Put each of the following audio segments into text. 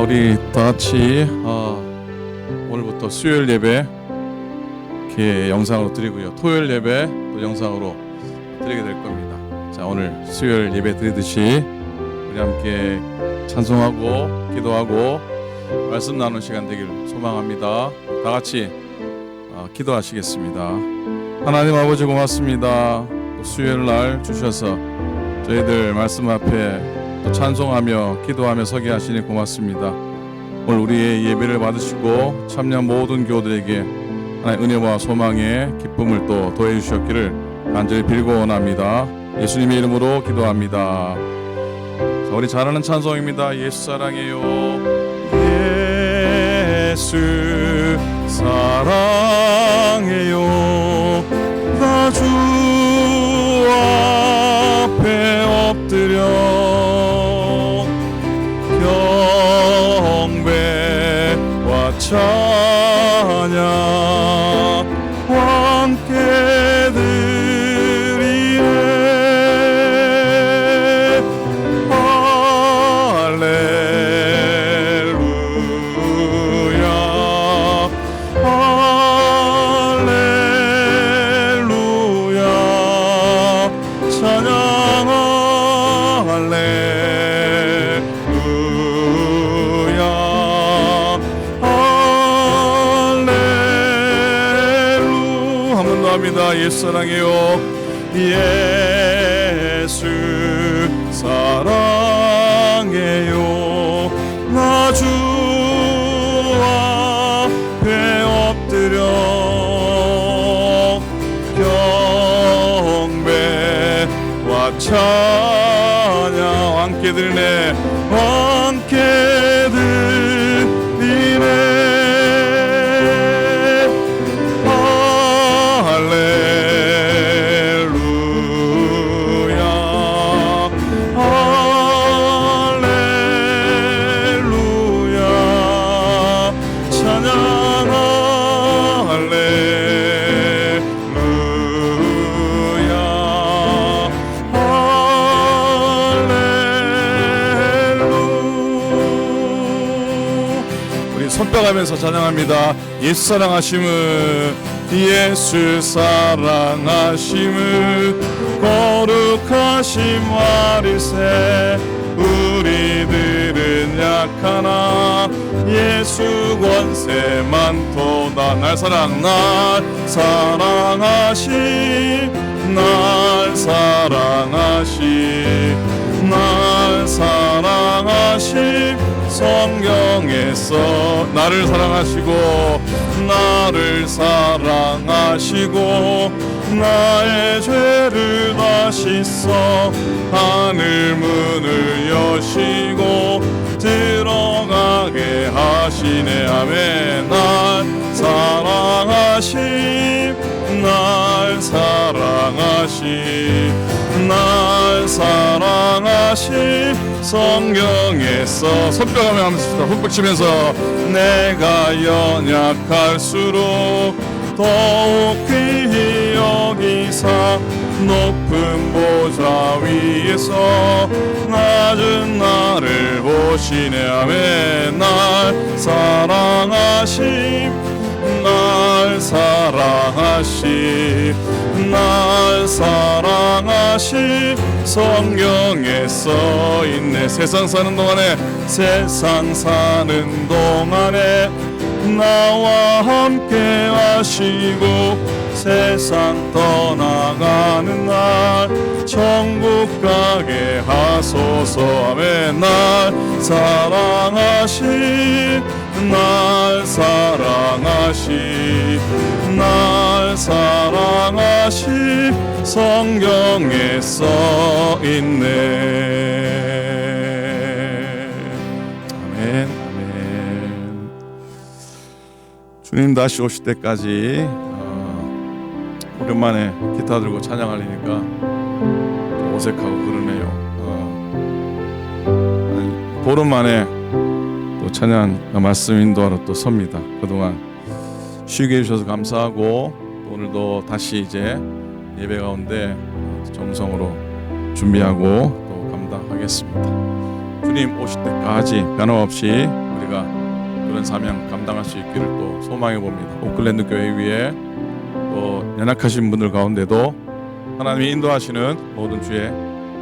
우리 다 같이 오늘부터 수요일 예배 이렇게 영상으로 드리고요. 토요일 예배 또 영상으로 드리게 될 겁니다. 자, 오늘 수요일 예배 드리듯이 우리 함께 찬송하고 기도하고 말씀 나누는 시간 되길 소망합니다. 다 같이 기도하시겠습니다. 하나님 아버지 고맙습니다. 또 수요일 날 주셔서 저희들 말씀 앞에 또 찬송하며 기도하며 서게 하시니 고맙습니다. 오늘 우리의 예배를 받으시고 참여한 모든 교우들에게 하나님의 은혜와 소망의 기쁨을 또 더해 주셨기를 간절히 빌고 원합니다. 예수님의 이름으로 기도합니다. 자, 우리 잘 아는 찬송입니다. 예수 사랑해요. 예수 사랑해요. 나 주 앞에 엎드려 경배와 찬양 함께 드리네. 할렐루야 할렐루야 찬양 할렐루야 할렐루야. 한 번 더 합니다. 예수 사랑해요. 예수 사랑해요. 나 주 앞에 엎드려 경배와 찬양 함께 드리네. 함께 드리네. 할렐루야 할렐루야 찬양 할렐루야 할렐루야. 우리 손뼉하면서 찬양합니다. 예수 사랑하심은 예수 사랑하심은 거룩하심 아리세. 우리들은 약하나 예수 권세 많도다. 날 사랑하심 날 사랑하심 성경에서 나를 사랑하시고 나의 죄를 다 씻어 하늘 문을 여시고 들어가게 하시네. 아멘. 날 사랑하심 성경에서 손뼉하며 하면서 훅 치면서 내가 연약할수록 더욱 귀히 여기사 높은 보좌 위에서 낮은 나를 보시네. 아멘. 날 사랑하심 성경에 써 있네. 세상 사는 동안에 나와 함께 하시고 세상 떠나가는 날 천국 가게 하소서. 아멘. 날 사랑하심 성경에 써 있네. 아멘. 아멘. 주님 다시 오실 때까지 오랜만에 기타 들고 찬양하려니까 좀 어색하고 그러네요. 보름 만에 또 찬양 말씀 인도하러 또 섭니다. 그동안 쉬게 해주셔서 감사하고 오늘도 다시 이제 예배 가운데 정성으로 준비하고 또 감당하겠습니다. 주님 오실 때까지 변함없이 우리 저희가 그런 사명 감당할 수 있기를 또 소망해 봅니다. 오클랜드 교회 위에 또 연약하신 분들 가운데도 하나님이 인도하시는 모든 주의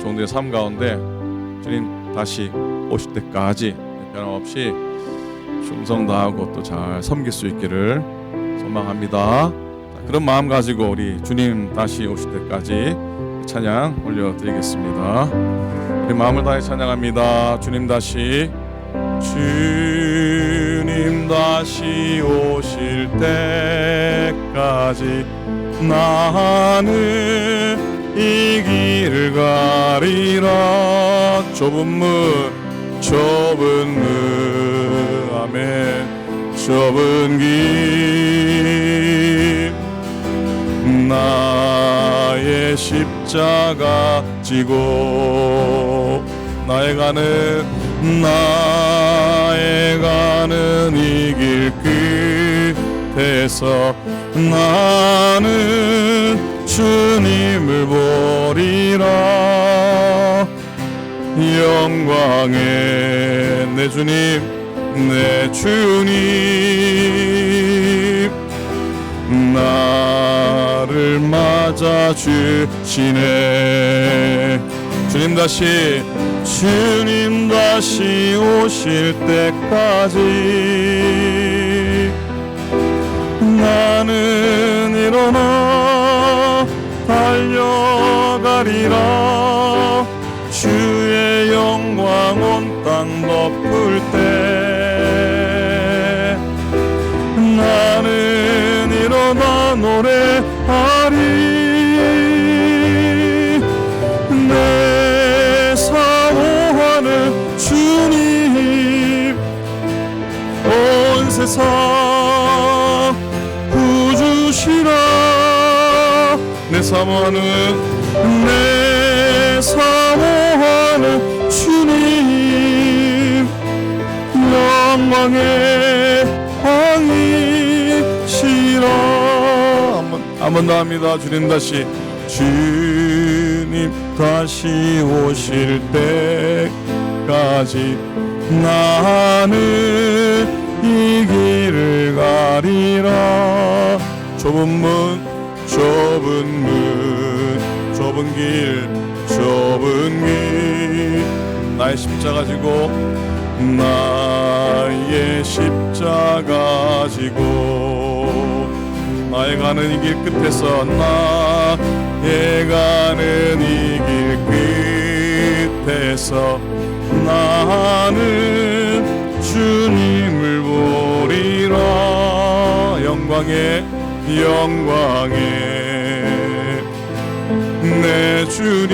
종들의 삶 가운데 주님 다시 오실 때까지 변함없이 충성 다하고 또 잘 섬길 수 있기를 소망합니다. 그런 마음 가지고 우리 주님 다시 오실 때까지 찬양 올려드리겠습니다. 우리 마음을 다해 찬양합니다. 주님 다시 오실 때까지 나는 이 길을 가리라. 좁은 문 아멘. 좁은 길 나의 십자가 지고 나의 가는 이 길 끝에서 나는 주님을 보리라. 영광의 내 주님 내 주님 나를 맞아 주시네. 주님 다시 오실 때까지 나는 일어나 달려가리라. 주의 영광 온 땅 덮을 때 나는 일어나 노래하리. 내 사모하는 주님 온 세상 구주시라. 내 사모하는 주님 영광의 왕이시라. 한 번 더 합니다. 주님 다시 오실 때까지 나는 이 길을 가리라. 좁은 길 나의 십자가 지고 나의 가는 이 길 끝에서 나의 가는 이 길 끝에서 나는 주님을 보리라. 영광의 내 주님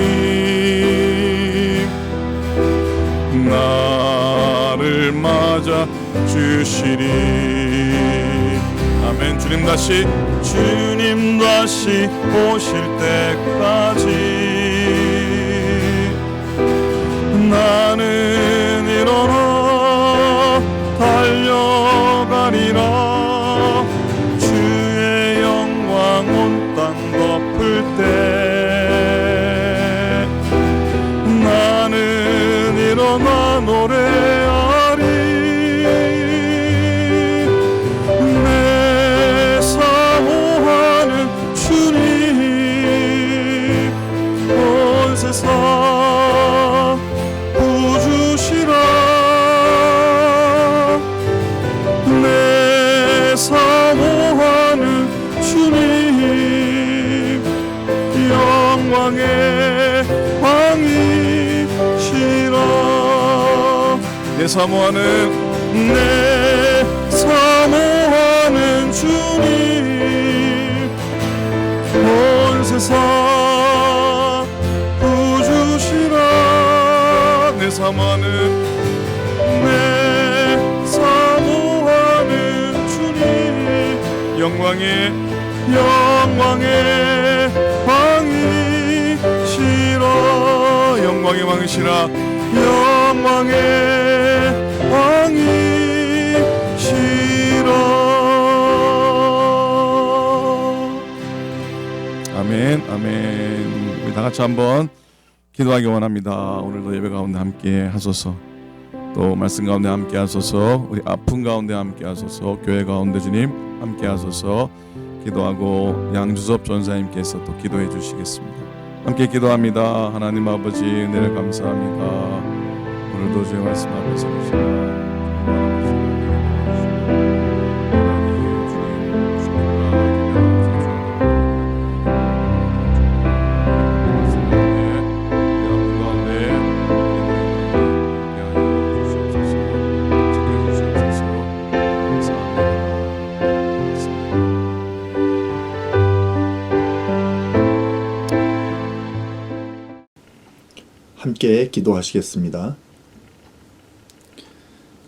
나를 맞아 주시리. 아멘. 주님 다시 오실 때까지 나는 일어나 달려가리라. 주의 영광 온 땅 덮을 때 나는 일어나 노래하리. 내 사모하는 주님 온 세상 구주시라. 내 사모하는 주님 영광의 왕이시라. 내 사모하는 주님 온 세상 구주시라. 내 사모하는 주님 영광의 왕이시라. 영광의 왕이시라. 아멘. 우리 다 같이 한번 기도하기 원합니다. 오늘도 예배 가운데 함께 하소서. 또 말씀 가운데 함께 하소서. 우리 아픈 가운데 함께 하소서. 교회 가운데 주님 함께 하소서. 기도하고 양주섭 전사님께서 또 기도해 주시겠습니다. 함께 기도합니다. 하나님 아버지 은혜를 감사합니다. 오늘도 주의 말씀 앞에 서주시라. 함께 기도하시겠습니다.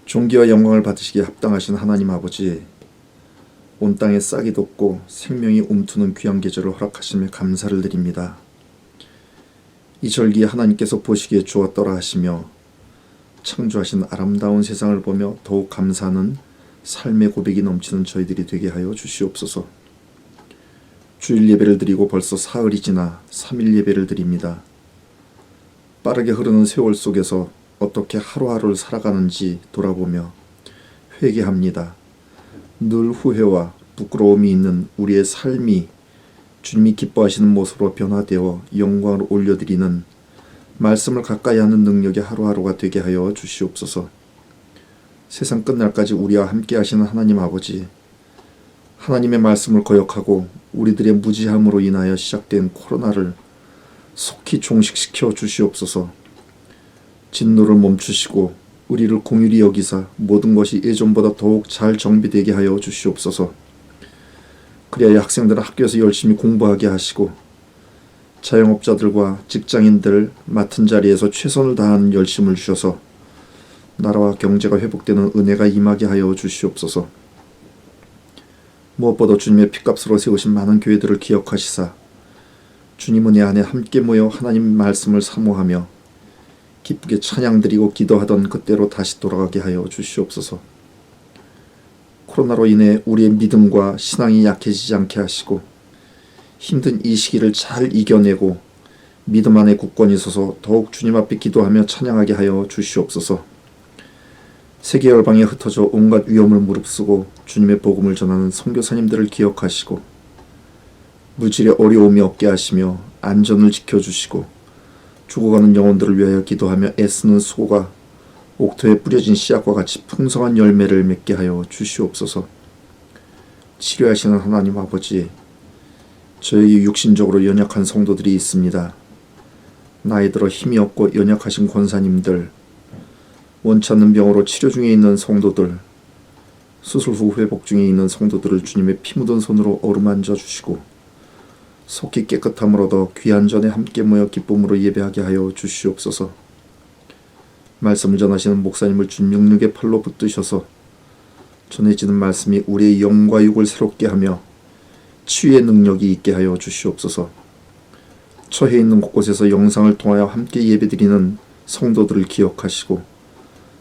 존귀와 영광을 받으시기에 합당하신 하나님 아버지, 온 땅에 싹이 돋고 생명이 움트는 귀한 계절을 허락하심에 감사를 드립니다. 이 절기에 하나님께서 보시기에 좋았더라 하시며 창조하신 아름다운 세상을 보며 더욱 감사하는 삶의 고백이 넘치는 저희들이 되게 하여 주시옵소서. 주일 예배를 드리고 벌써 사흘이 지나 3일 예배를 드립니다. 빠르게 흐르는 세월 속에서 어떻게 하루하루를 살아가는지 돌아보며 회개합니다. 늘 후회와 부끄러움이 있는 우리의 삶이 주님이 기뻐하시는 모습으로 변화되어 영광을 올려드리는 말씀을 가까이 하는 능력의 하루하루가 되게 하여 주시옵소서. 세상 끝날까지 우리와 함께 하시는 하나님 아버지, 하나님의 말씀을 거역하고 우리들의 무지함으로 인하여 시작된 코로나를 속히 종식시켜 주시옵소서. 진노를 멈추시고 우리를 공의히 여기사 모든 것이 예전보다 더욱 잘 정비되게 하여 주시옵소서. 그래야 학생들은 학교에서 열심히 공부하게 하시고 자영업자들과 직장인들 맡은 자리에서 최선을 다하는 열심을 주셔서 나라와 경제가 회복되는 은혜가 임하게 하여 주시옵소서. 무엇보다 주님의 피값으로 세우신 많은 교회들을 기억하시사 주님 은혜 안에 함께 모여 하나님 말씀을 사모하며 기쁘게 찬양드리고 기도하던 그때로 다시 돌아가게 하여 주시옵소서. 코로나로 인해 우리의 믿음과 신앙이 약해지지 않게 하시고 힘든 이 시기를 잘 이겨내고 믿음 안에 굳건히 서서 더욱 주님 앞에 기도하며 찬양하게 하여 주시옵소서. 세계 열방에 흩어져 온갖 위험을 무릅쓰고 주님의 복음을 전하는 선교사님들을 기억하시고 물질에 어려움이 없게 하시며 안전을 지켜주시고 죽어가는 영혼들을 위하여 기도하며 애쓰는 수고가 옥토에 뿌려진 씨앗과 같이 풍성한 열매를 맺게 하여 주시옵소서. 치료하시는 하나님 아버지, 저희 육신적으로 연약한 성도들이 있습니다. 나이 들어 힘이 없고 연약하신 권사님들, 원치 않는 병으로 치료 중에 있는 성도들, 수술 후 회복 중에 있는 성도들을 주님의 피 묻은 손으로 어루만져 주시고 속히 깨끗함을 얻어 귀한 전에 함께 모여 기쁨으로 예배하게 하여 주시옵소서. 말씀을 전하시는 목사님을 주님 능력의 팔로 붙드셔서 전해지는 말씀이 우리의 영과 육을 새롭게 하며 치유의 능력이 있게 하여 주시옵소서. 처해 있는 곳곳에서 영상을 통하여 함께 예배드리는 성도들을 기억하시고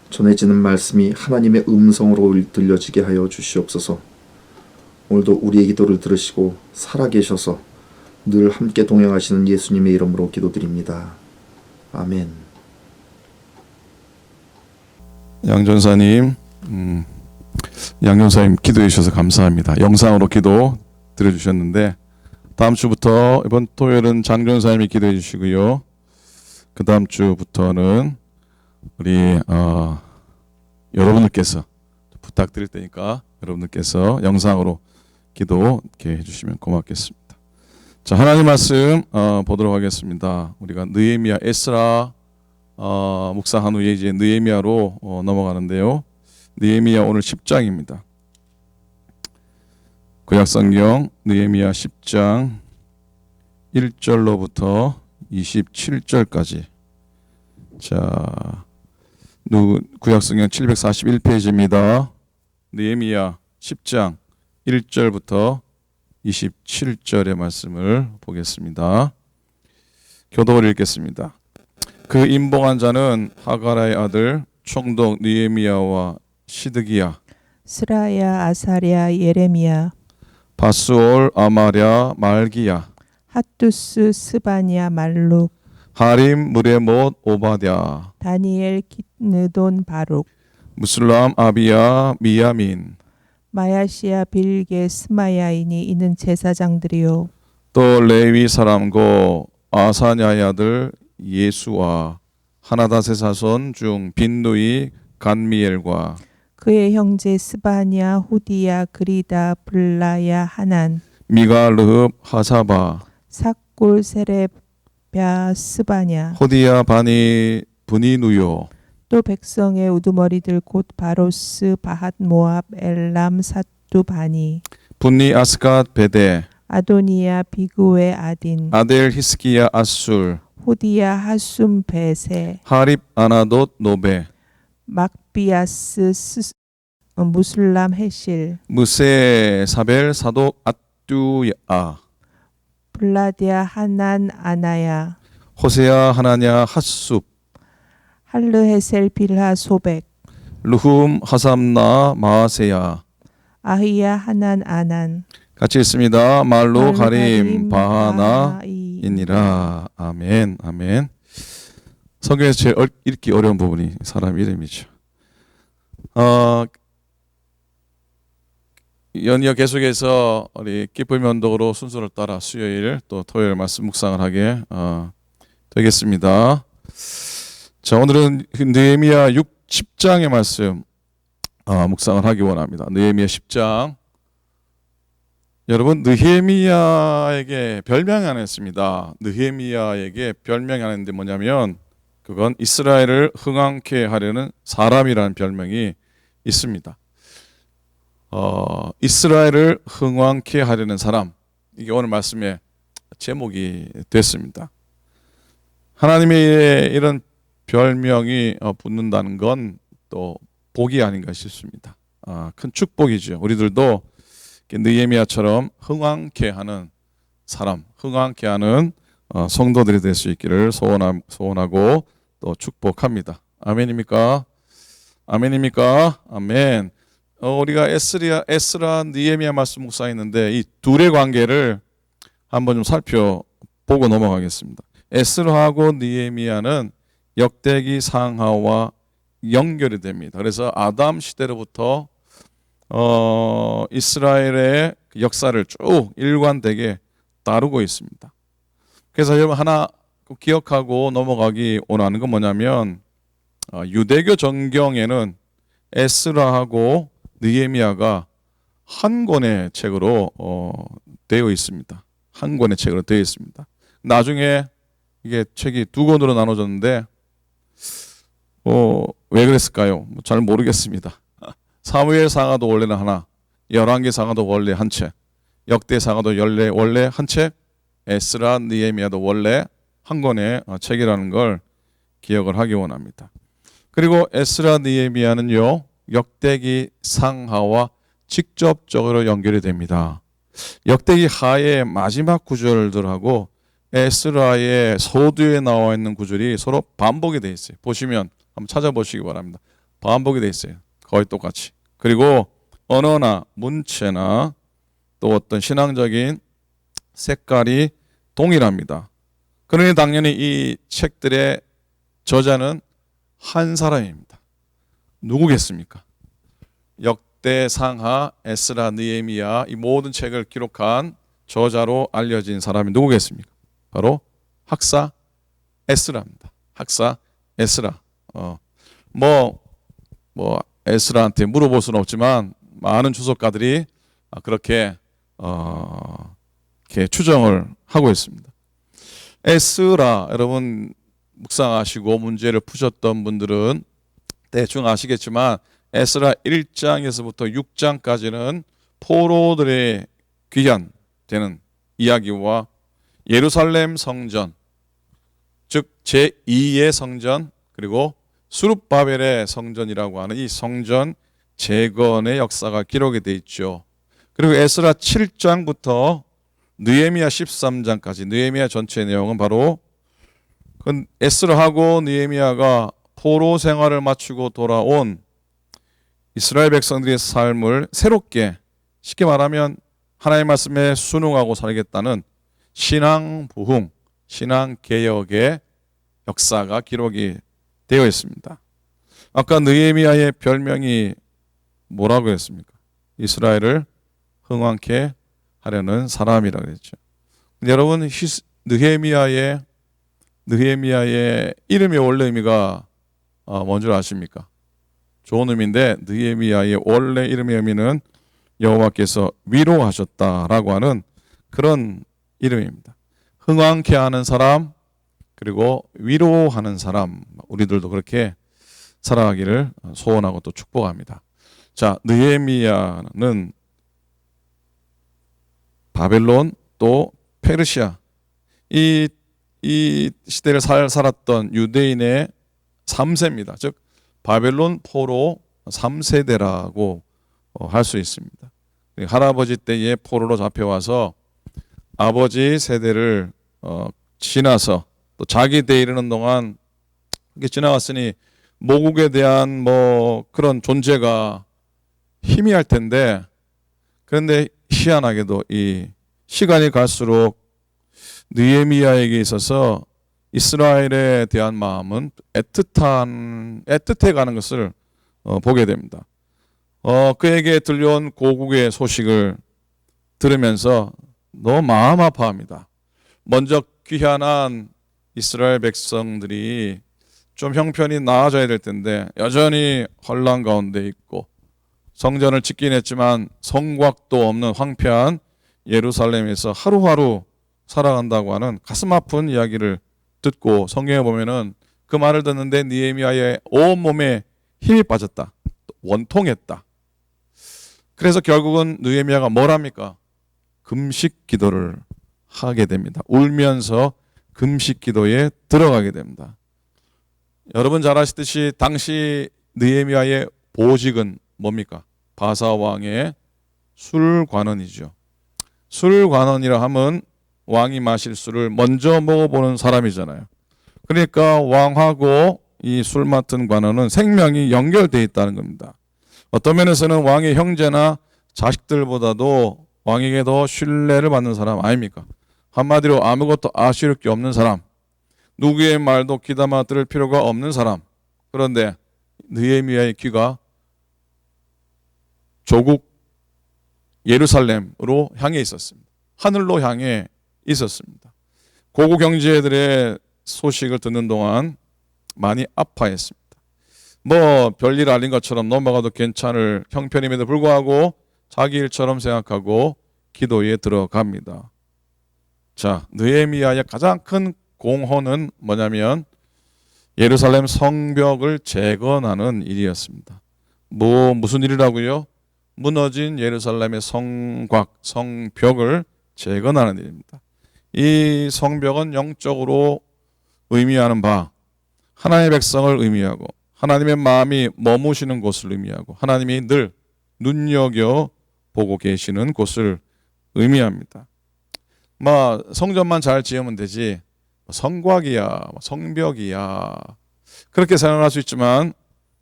전해지는 말씀이 하나님의 음성으로 들려지게 하여 주시옵소서. 오늘도 우리의 기도를 들으시고 살아계셔서 늘 함께 동행하시는 예수님의 이름으로 기도드립니다. 아멘. 양전사님, 양전사님 기도해 주셔서 감사합니다. 영상으로 기도 드려주셨는데 다음 주부터 이번 토요일은 장전사님이 기도해 주시고요. 그 다음 주부터는 우리 여러분들께서 부탁드릴 테니까 여러분들께서 영상으로 기도 이렇게 해주시면 고맙겠습니다. 자, 하나님 말씀 보도록 하겠습니다. 우리가 느헤미야 에스라 묵상한 후에 이제 느헤미야로 넘어가는데요. 느헤미야 오늘 10장입니다. 구약성경 느헤미야 10장 1절로부터 27절까지. 자, 구약성경 741페이지입니다. 느헤미야 10장 1절부터 27절의 말씀을 보겠습니다. 교독을 읽겠습니다. 그 임봉한 자는 하가라의 아들 총독 느헤미야와 시드기야, 스라야, 아사랴, 예레미야, 바스올, 아마랴, 말기야, 핫두스, 스바냐, 말룩, 하림 무레못 오바댜, 다니엘 깃느돈 바룩, 무슬람 아비야 미야민, 마야시아 빌게 스마야이니 이는 제사장들이요. 또 레위 사람고 아사냐의 아들 예수와 하나닷의 자손 중 빈누이 간미엘과 그의 형제 스바냐 후디야 그리다 블라야 하난 미가 르흡 하사바 삭골 세레랴 스바냐 호디야 바니 브니누요 또 백성의 우두머리들 곧 바로스 바핫 모압 엘람 사뚜 바니 분니 아스갓 베데 아도니야 비그웨 아딘 아델 히스기야 아술 호디야 하숨 베세 하립 아나돗 노베 막비아스 무슬람 헤실 무세 사벨 사독 아뚜야 블라디아 하난 아나야 호세야 하나냐 핫숲 할르헤셀 빌하 소백 루훔 하삼나 마세야. 아히야 하난 아난 같이 있습니다. 말로 가림 바하나 바하이. 이니라. 아멘. 아멘. 성경에서 제일 읽기 어려운 부분이 사람 이름이죠. 연이어 계속해서 우리 기쁨 연독으로 순서를 따라 수요일 또 토요일 말씀 묵상을 하게 되겠습니다. 자, 오늘은 느헤미야 10장의 말씀 묵상을 하기 원합니다. 느헤미야 10장. 여러분, 느헤미야에게 별명이 하나 있습니다. 느헤미야에게 별명이 하나 있는데 뭐냐면 그건 이스라엘을 흥왕케 하려는 사람이라는 별명이 있습니다. 이스라엘을 흥왕케 하려는 사람, 이게 오늘 말씀의 제목이 됐습니다. 하나님의 이런 별명이 붙는다는 건 또 복이 아닌가 싶습니다. 큰 축복이죠. 우리들도 느헤미야처럼 흥왕케 하는 사람, 흥왕케 하는 성도들이 될 수 있기를 소원하고 또 축복합니다. 아멘입니까? 아멘입니까? 아멘. 우리가 에스라 느헤미야 말씀 묵상했는데 이 둘의 관계를 한번 좀 살펴보고 넘어가겠습니다. 에스라하고 느헤미야는 역대기 상하와 연결이 됩니다. 그래서 아담 시대로부터 이스라엘의 역사를 쭉 일관되게 다루고 있습니다. 그래서 여러분 하나 기억하고 넘어가기 원하는 건 뭐냐면 유대교 정경에는 에스라하고 느헤미야가 한 권의 책으로 되어 있습니다. 한 권의 책으로 되어 있습니다. 나중에 이게 책이 두 권으로 나눠졌는데 왜 그랬을까요? 잘 모르겠습니다. 사무엘 상하도 원래는 하나, 열왕기 상하도 원래 한 책, 역대 상하도 원래 한 책, 에스라 느헤미야도 원래 한 권의 책이라는 걸 기억을 하기 원합니다. 그리고 에스라 느헤미야는요 역대기 상하와 직접적으로 연결이 됩니다. 역대기 하의 마지막 구절들하고 에스라의 서두에 나와 있는 구절이 서로 반복이 되어 있어요. 보시면 한번 찾아보시기 바랍니다. 반복이 되어 있어요. 거의 똑같이. 그리고 언어나 문체나 또 어떤 신앙적인 색깔이 동일합니다. 그러니 당연히 이 책들의 저자는 한 사람입니다. 누구겠습니까? 역대 상하 에스라 느헤미야 이 모든 책을 기록한 저자로 알려진 사람이 누구겠습니까? 바로 학사 에스라입니다. 학사 에스라. 에스라한테 물어볼 수는 없지만 많은 주석가들이 그렇게 이렇게 추정을 하고 있습니다. 에스라 여러분 묵상하시고 문제를 푸셨던 분들은 대충 아시겠지만 에스라 1장에서부터 6장까지는 포로들의 귀환되는 이야기와 예루살렘 성전, 즉 제2의 성전 그리고 수룹바벨의 성전이라고 하는 이 성전 재건의 역사가 기록이 되어 있죠. 그리고 에스라 7장부터 느헤미야 13장까지 느헤미야 전체 내용은 바로 에스라하고 느헤미야가 포로 생활을 마치고 돌아온 이스라엘 백성들의 삶을 새롭게 쉽게 말하면 하나님의 말씀에 순응하고 살겠다는 신앙 부흥, 신앙 개혁의 역사가 기록이 되어 있습니다. 아까 느헤미야의 별명이 뭐라고 했습니까? 이스라엘을 흥왕케 하려는 사람이라고 했죠. 여러분, 느헤미야의 이름의 원래 의미가 뭔 줄 아십니까? 좋은 의미인데 느헤미야의 원래 이름의 의미는 여호와께서 위로하셨다라고 하는 그런 이름입니다. 흥왕케 하는 사람, 그리고 위로하는 사람, 우리들도 그렇게 살아가기를 소원하고 또 축복합니다. 자, 느헤미야는 바벨론 또 페르시아, 이 시대를 살았던 유대인의 3세입니다. 즉 바벨론 포로 3세대라고 할 수 있습니다. 할아버지 때에 포로로 잡혀와서 아버지 세대를 지나서 또 자기 때 이르는 동안 이렇게 지나갔으니 모국에 대한 그런 존재가 희미할 텐데, 그런데 희한하게도 이 시간이 갈수록 느헤미야에게 있어서 이스라엘에 대한 마음은 애틋해 가는 것을 보게 됩니다. 그에게 들려온 고국의 소식을 들으면서 너무 마음 아파합니다. 먼저 귀환한 이스라엘 백성들이 좀 형편이 나아져야 될 텐데 여전히 혼란 가운데 있고, 성전을 짓긴 했지만 성곽도 없는 황폐한 예루살렘에서 하루하루 살아간다고 하는 가슴 아픈 이야기를 듣고, 성경에 보면은 그 말을 듣는데 느헤미야의 온몸에 힘이 빠졌다, 원통했다. 그래서 결국은 느헤미야가 뭘 합니까? 금식 기도를 하게 됩니다. 울면서 금식 기도에 들어가게 됩니다. 여러분 잘 아시듯이 당시 느헤미야의 보직은 뭡니까? 바사 왕의 술관원이죠. 술관원이라 하면 왕이 마실 술을 먼저 먹어보는 사람이잖아요. 그러니까 왕하고 이 술 맡은 관원은 생명이 연결되어 있다는 겁니다. 어떤 면에서는 왕의 형제나 자식들보다도 왕에게 더 신뢰를 받는 사람 아닙니까? 한마디로 아무것도 아쉬울 게 없는 사람, 누구의 말도 귀담아 들을 필요가 없는 사람. 그런데 느헤미야의 귀가 조국 예루살렘으로 향해 있었습니다. 하늘로 향해 있었습니다. 고국 경제들의 소식을 듣는 동안 많이 아파했습니다. 별일 아닌 것처럼 넘어가도 괜찮을 형편임에도 불구하고 자기 일처럼 생각하고 기도에 들어갑니다. 자, 느헤미야의 가장 큰 공헌은 뭐냐면 예루살렘 성벽을 재건하는 일이었습니다. 무슨 일이라고요? 무너진 예루살렘의 성벽을 재건하는 일입니다. 이 성벽은 영적으로 의미하는 바, 하나님의 백성을 의미하고 하나님의 마음이 머무시는 곳을 의미하고 하나님이 늘 눈여겨보고 계시는 곳을 의미합니다. 성전만 잘 지으면 되지 성곽이야, 성벽이야, 그렇게 생각할 수 있지만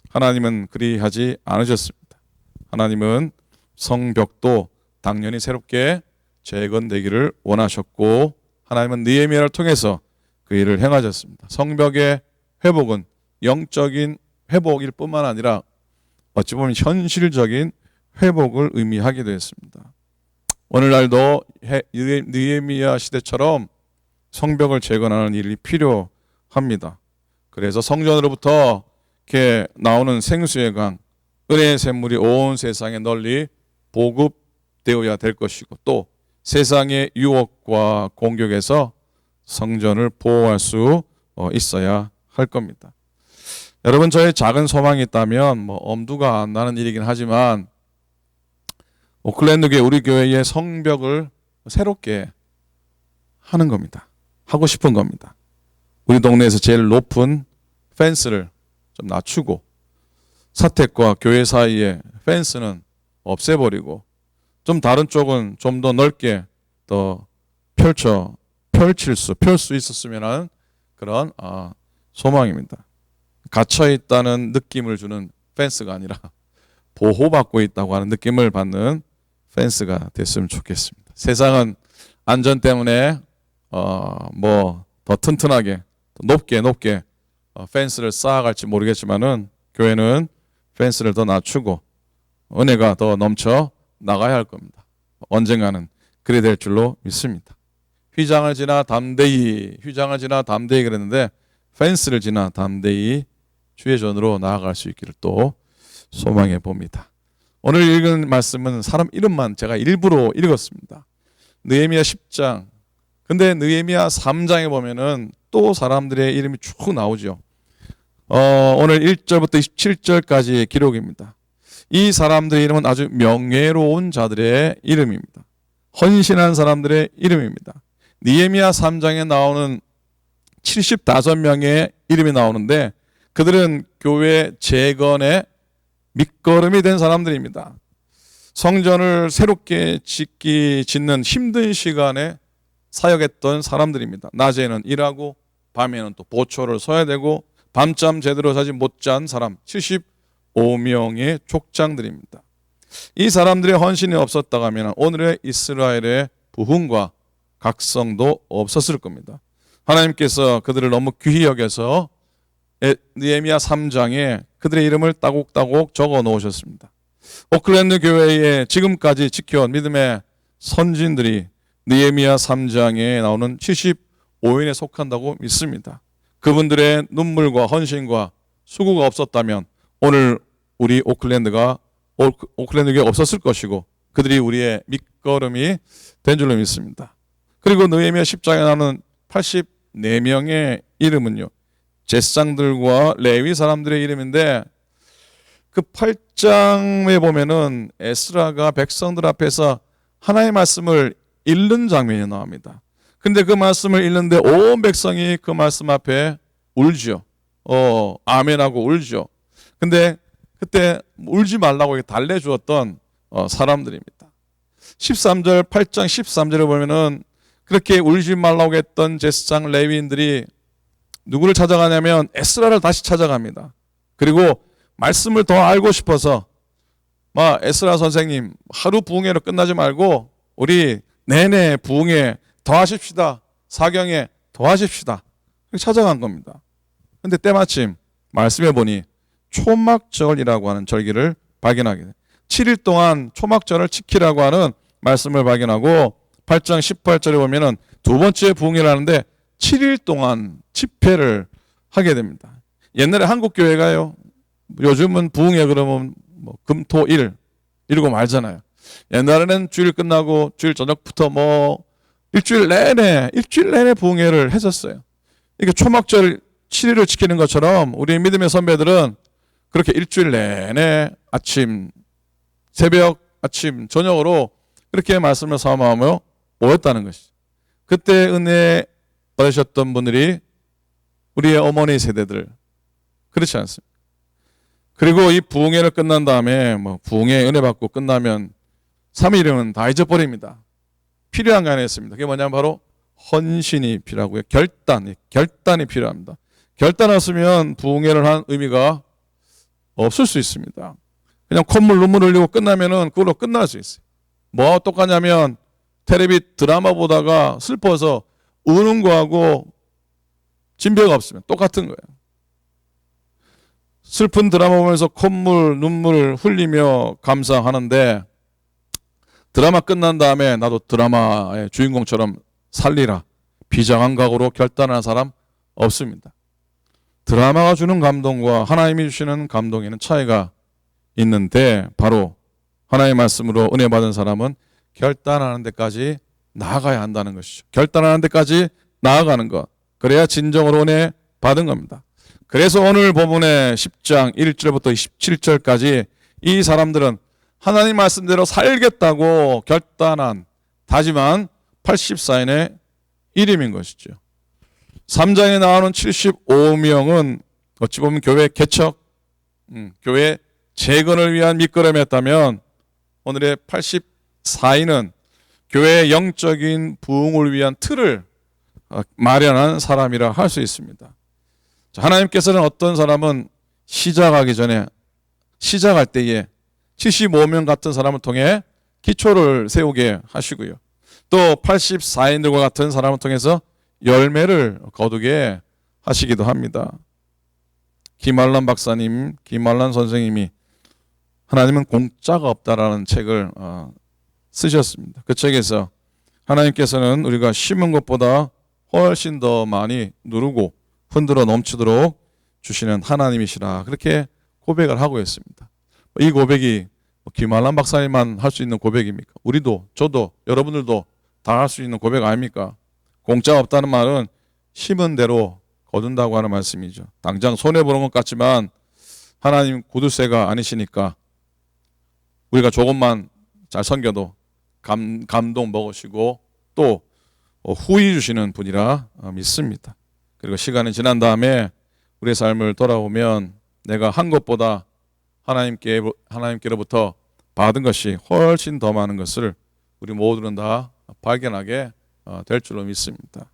하나님은 그리하지 않으셨습니다. 하나님은 성벽도 당연히 새롭게 재건되기를 원하셨고, 하나님은 느헤미야를 통해서 그 일을 행하셨습니다. 성벽의 회복은 영적인 회복일 뿐만 아니라 어찌 보면 현실적인 회복을 의미하기도 했습니다. 오늘날도 느헤미야 시대처럼 성벽을 재건하는 일이 필요합니다. 그래서 성전으로부터 이렇게 나오는 생수의 강, 은혜의 샘물이 온 세상에 널리 보급되어야 될 것이고, 또 세상의 유혹과 공격에서 성전을 보호할 수 있어야 할 겁니다. 여러분, 저의 작은 소망이 있다면 엄두가 안 나는 일이긴 하지만 오클랜드 교회, 우리 교회의 성벽을 새롭게 하는 겁니다. 하고 싶은 겁니다. 우리 동네에서 제일 높은 펜스를 좀 낮추고 사택과 교회 사이에 펜스는 없애버리고 좀 다른 쪽은 좀 더 넓게 더 펼 수 있었으면 하는 그런 소망입니다. 갇혀 있다는 느낌을 주는 펜스가 아니라 보호받고 있다고 하는 느낌을 받는 펜스가 됐으면 좋겠습니다. 세상은 안전 때문에 더 튼튼하게 높게 펜스를 쌓아갈지 모르겠지만은 교회는 펜스를 더 낮추고 은혜가 더 넘쳐 나가야 할 겁니다. 언젠가는 그래 될 줄로 믿습니다. 휘장을 지나 담대히 그랬는데 펜스를 지나 담대히 주의 전으로 나아갈 수 있기를 또 소망해 봅니다. 오늘 읽은 말씀은 사람 이름만 제가 일부러 읽었습니다. 느헤미야 10장. 근데 느헤미야 3장에 보면은 또 사람들의 이름이 쭉 나오죠. 오늘 1절부터 27절까지의 기록입니다. 이 사람들의 이름은 아주 명예로운 자들의 이름입니다. 헌신한 사람들의 이름입니다. 느헤미야 3장에 나오는 75명의 이름이 나오는데 그들은 교회 재건의 밑거름이 된 사람들입니다. 성전을 새롭게 짓는 힘든 시간에 사역했던 사람들입니다. 낮에는 일하고 밤에는 또 보초를 서야 되고 밤잠 제대로 자지 못 잔 사람 75명의 족장들입니다. 이 사람들의 헌신이 없었다고 하면 오늘의 이스라엘의 부흥과 각성도 없었을 겁니다. 하나님께서 그들을 너무 귀히 여겨서 느헤미야 3장에 그들의 이름을 따곡따곡 적어 놓으셨습니다. 오클랜드 교회에 지금까지 지켜온 믿음의 선진들이 느헤미야 3장에 나오는 75인에 속한다고 믿습니다. 그분들의 눈물과 헌신과 수고가 없었다면 오늘 우리 오클랜드 교회 없었을 것이고 그들이 우리의 밑거름이 된 줄로 믿습니다. 그리고 느헤미야 10장에 나오는 84명의 이름은요, 제사장들과 레위 사람들의 이름인데 그 8장에 보면은 에스라가 백성들 앞에서 하나님의 말씀을 읽는 장면이 나옵니다. 근데 그 말씀을 읽는데 온 백성이 그 말씀 앞에 울죠. 아멘하고 울죠. 근데 그때 울지 말라고 달래주었던 사람들입니다. 8장 13절에 보면은 그렇게 울지 말라고 했던 제사장 레위인들이 누구를 찾아가냐면 에스라를 다시 찾아갑니다. 그리고 말씀을 더 알고 싶어서 에스라 선생님 하루 부흥회로 끝나지 말고 우리 내내 부흥회 더 하십시다. 사경에 더 하십시다. 그렇게 찾아간 겁니다. 근데 때마침 말씀해 보니 초막절이라고 하는 절기를 발견하게 돼요. 7일 동안 초막절을 지키라고 하는 말씀을 발견하고 8장 18절에 보면은 두 번째 부흥회를 하는데 7일 동안 집회를 하게 됩니다. 옛날에 한국 교회가요, 요즘은 부흥회 그러면 금토일 이러고 말잖아요. 옛날에는 주일 끝나고 주일 저녁부터 일주일 내내 부흥회를 했었어요. 이게 초막절 7일을 지키는 것처럼 우리 믿음의 선배들은 그렇게 일주일 내내 새벽, 아침, 저녁으로 그렇게 말씀을 사모하며 모였다는 것이죠. 그때 은혜 받으셨던 분들이 우리의 어머니 세대들, 그렇지 않습니까? 그리고 이 부흥회를 끝난 다음에 부흥회 은혜 받고 끝나면 3일이면 다 잊어버립니다. 필요한 게 하나 있습니다. 그게 뭐냐면 바로 헌신이 필요하고요. 결단이 필요합니다. 결단 없으면 부흥회를 한 의미가 없을 수 있습니다. 그냥 콧물 눈물 흘리고 끝나면은 그걸로 끝날 수 있어요. 뭐와 똑같냐면 텔레비 드라마 보다가 슬퍼서 우는 거하고 진배가 없으면 똑같은 거예요. 슬픈 드라마 보면서 콧물 눈물 흘리며 감상하는데 드라마 끝난 다음에 나도 드라마의 주인공처럼 살리라, 비장한 각오로 결단하는 사람 없습니다. 드라마가 주는 감동과 하나님이 주시는 감동에는 차이가 있는데 바로 하나님의 말씀으로 은혜 받은 사람은 결단하는 데까지 나아가야 한다는 것이죠. 결단하는 데까지 나아가는 것, 그래야 진정으로 은혜 받은 겁니다. 그래서 오늘 본문의 10장 1절부터 27절까지 이 사람들은 하나님 말씀대로 살겠다고 결단한 다짐한 84인의 이름인 것이죠. 3장에 나오는 75명은 어찌 보면 교회 개척, 교회 재건을 위한 밑거름이었다면 오늘의 84인은 교회의 영적인 부흥을 위한 틀을 마련한 사람이라 할 수 있습니다. 하나님께서는 어떤 사람은 시작할 때에 75명 같은 사람을 통해 기초를 세우게 하시고요. 또 84인들과 같은 사람을 통해서 열매를 거두게 하시기도 합니다. 김알란 박사님, 김알란 선생님이 하나님은 공짜가 없다라는 책을 쓰셨습니다. 그 책에서 하나님께서는 우리가 심은 것보다 훨씬 더 많이 누르고 흔들어 넘치도록 주시는 하나님이시라 그렇게 고백을 하고 있습니다. 이 고백이 김알란 박사님만 할 수 있는 고백입니까? 우리도, 저도, 여러분들도 다 할 수 있는 고백 아닙니까? 공짜 없다는 말은 심은 대로 거둔다고 하는 말씀이죠. 당장 손해보는 것 같지만 하나님 구두쇠가 아니시니까 우리가 조금만 잘 섬겨도 감동 먹으시고 또 후히 주시는 분이라 믿습니다. 그리고 시간이 지난 다음에 우리의 삶을 돌아보면 내가 한 것보다 하나님께로부터 받은 것이 훨씬 더 많은 것을 우리 모두는 다 발견하게 될 줄로 믿습니다.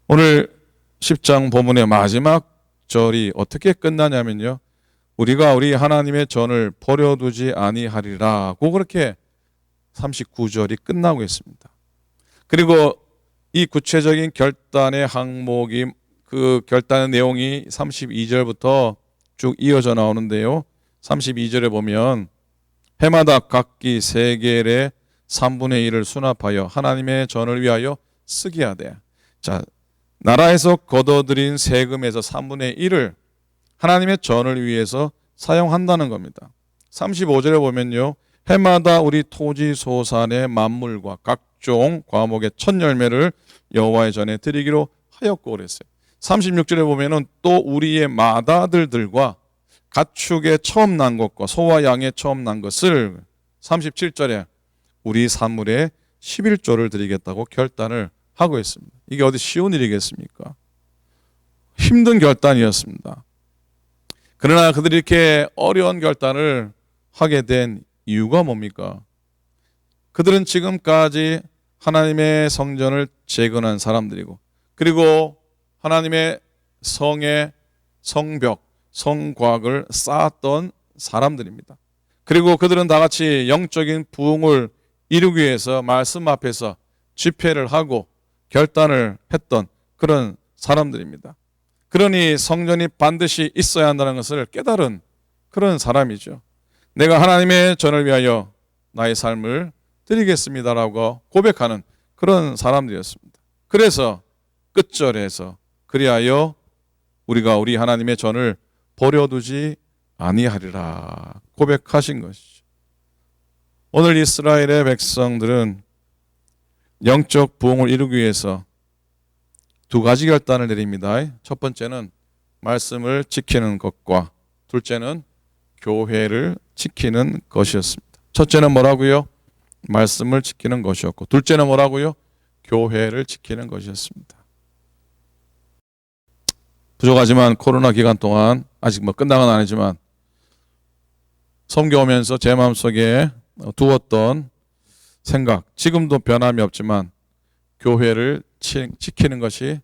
오늘 10장 본문의 마지막 절이 어떻게 끝나냐면요, 우리가 우리 하나님의 전을 버려두지 아니하리라고 그렇게 39절이 끝나고 있습니다. 그리고 이 구체적인 결단의 항목이, 그 결단의 내용이 32절부터 쭉 이어져 나오는데요, 32절에 보면 해마다 각기 세겔의 3분의 1을 수납하여 하나님의 전을 위하여 쓰게 하되, 자, 나라에서 걷어들인 세금에서 3분의 1을 하나님의 전을 위해서 사용한다는 겁니다. 35절에 보면요, 해마다 우리 토지 소산의 만물과 각종 과목의 첫 열매를 여호와의 전에 드리기로 하였고 그랬어요. 36절에 보면은 또 우리의 맏아들들과 가축의 처음 난 것과 소와 양의 처음 난 것을 37절에 우리 산물의 11조를 드리겠다고 결단을 하고 있습니다. 이게 어디 쉬운 일이겠습니까? 힘든 결단이었습니다. 그러나 그들이 이렇게 어려운 결단을 하게 된 이유가 뭡니까? 그들은 지금까지 하나님의 성전을 재건한 사람들이고, 그리고 하나님의 성의 성벽, 성곽을 쌓았던 사람들입니다. 그리고 그들은 다 같이 영적인 부흥을 이루기 위해서 말씀 앞에서 집회를 하고 결단을 했던 그런 사람들입니다. 그러니 성전이 반드시 있어야 한다는 것을 깨달은 그런 사람이죠. 내가 하나님의 전을 위하여 나의 삶을 드리겠습니다라고 고백하는 그런 사람들이었습니다. 그래서 끝절에서 그리하여 우리가 우리 하나님의 전을 버려두지 아니하리라 고백하신 것이죠. 오늘 이스라엘의 백성들은 영적 부흥을 이루기 위해서 두 가지 결단을 내립니다. 첫 번째는 말씀을 지키는 것과 둘째는 교회를 지키는 것이었습니다. 첫째는 뭐라고요? 말씀을 지키는 것이었고, 둘째는 뭐라고요? 교회를 지키는 것이었습니다. 부족하지만 코로나 기간 동안 아직 끝난 건 아니지만 섬겨오면서 제 마음속에 두었던 생각, 지금도 변함이 없지만 교회를 지키는 것이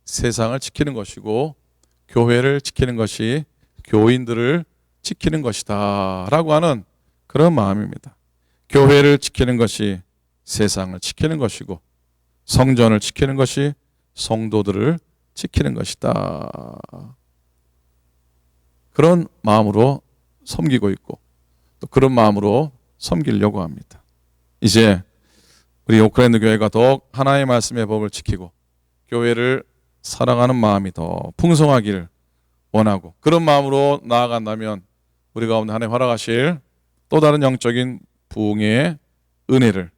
세상을 지키는 것이고 교회를 지키는 것이 교인들을 지키는 것이다 라고 하는 그런 마음입니다. 교회를 지키는 것이 세상을 지키는 것이고 성전을 지키는 것이 성도들을 지키는 것이다. 그런 마음으로 섬기고 있고 또 그런 마음으로 섬기려고 합니다. 이제 우리 오클랜드 교회가 더욱 하나님의 말씀의 법을 지키고 교회를 사랑하는 마음이 더 풍성하기를 원하고, 그런 마음으로 나아간다면 우리 가운데 하나님 허락하실 또 다른 영적인 부흥의 은혜를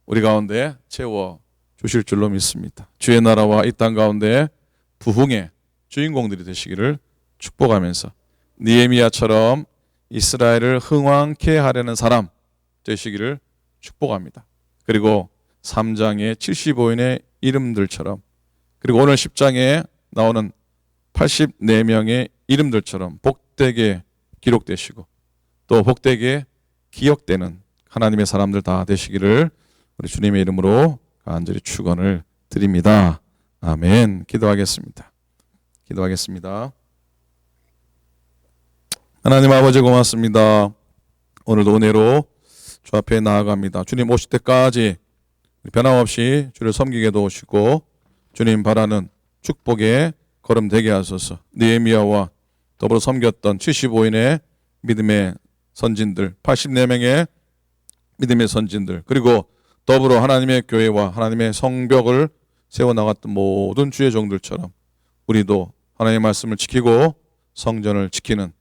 우리 가운데 채워 주실 줄로 믿습니다. 주의 나라와 이 땅 가운데 부흥의 주인공들이 되시기를 축복하면서 느헤미야처럼 이스라엘을 흥왕케 하려는 사람 되시기를 축복합니다. 그리고 3장의 75인의 이름들처럼, 그리고 오늘 10장에 나오는 84명의 이름들처럼 복되게 기록되시고 또 복되게 기억되는 하나님의 사람들 다 되시기를 우리 주님의 이름으로 간절히 축원을 드립니다. 아멘. 기도하겠습니다. 하나님 아버지 고맙습니다. 오늘도 은혜로 주 앞에 나아갑니다. 주님 오실 때까지 변함없이 주를 섬기게 도우시고 주님 바라는 축복의 거름되게 하소서. 느헤미야와 더불어 섬겼던 75인의 믿음의 선진들, 84명의 믿음의 선진들, 그리고 더불어 하나님의 교회와 하나님의 성벽을 세워나갔던 모든 주의 종들처럼 우리도 하나님의 말씀을 지키고 성전을 지키는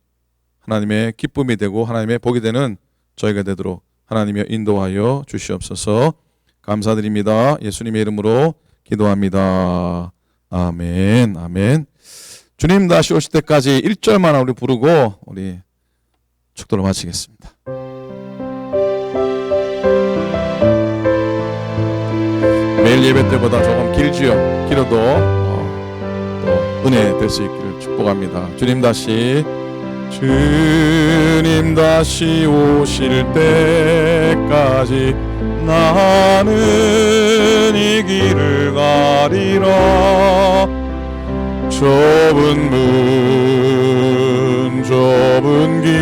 하나님의 기쁨이 되고 하나님의 복이 되는 저희가 되도록 하나님이 인도하여 주시옵소서. 감사드립니다. 예수님의 이름으로 기도합니다. 아멘. 아멘. 주님 다시 오실 때까지 1절만 우리 부르고 우리 축도를 마치겠습니다. 매일 예배 때보다 조금 길지요. 길어도 또 은혜 될 수 있기를 축복합니다. 주님 다시 오실 때까지 나는 이 길을 가리라. 좁은 문 좁은 길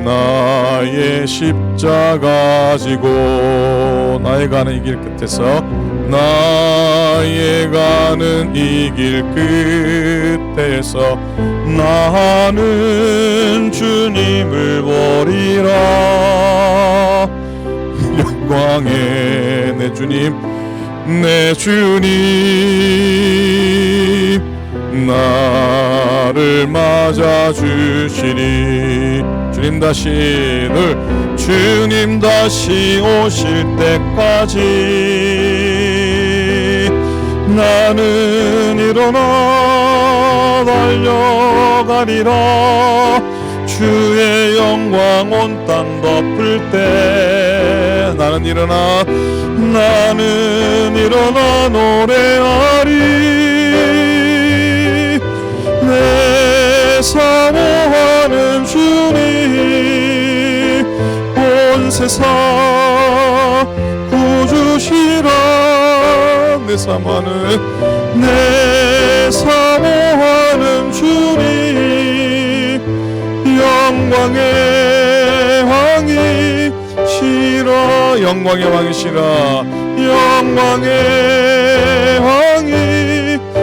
나의 십자가 지고 나의 가는 이 길 끝에서 나의 가는 이 길 끝에서 나는 주님을 보리라. 영광의 내 주님 나를 맞아주시니. 주님 다시 오실 때까지 나는 일어나 달려가리라. 주의 영광 온 땅 덮을 때 나는 일어나 노래하리. 내 사모하는 주님 온 세상 구주시라. 내 사모하는 주님 영광의 왕이시라. 영광의 왕이시라.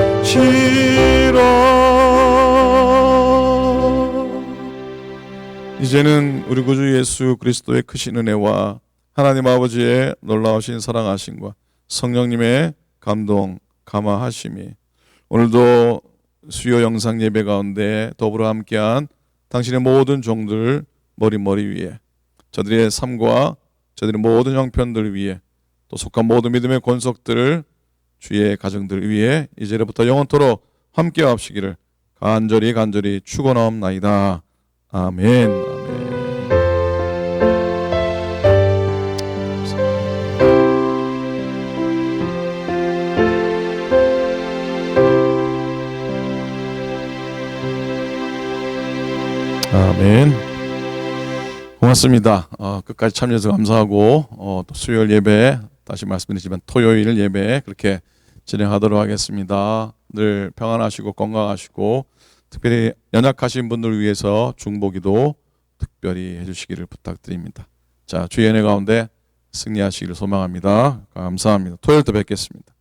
이제는 우리 구주 예수 그리스도의 크신 은혜와 하나님 아버지의 놀라우신 사랑하심과 성령님의 감동 감화하심이 오늘도 수요 영상 예배 가운데 더불어 함께한 당신의 모든 종들 머리 위에 저들의 삶과 저들의 모든 형편들 위에 또 속한 모든 믿음의 권속들을 주의 가정들 위에 이제부터 영원토록 함께 하시기를 간절히 축원하옵나이다. 아멘. 아멘. 고맙습니다. 끝까지 참여해서 감사하고 또 수요일 예배 다시 말씀드리지만 토요일 예배 그렇게 진행하도록 하겠습니다. 늘 평안하시고 건강하시고 특별히 연약하신 분들을 위해서 중보기도 특별히 해주시기를 부탁드립니다. 자, 주의 은혜 가운데 승리하시기를 소망합니다. 감사합니다. 토요일 때 뵙겠습니다.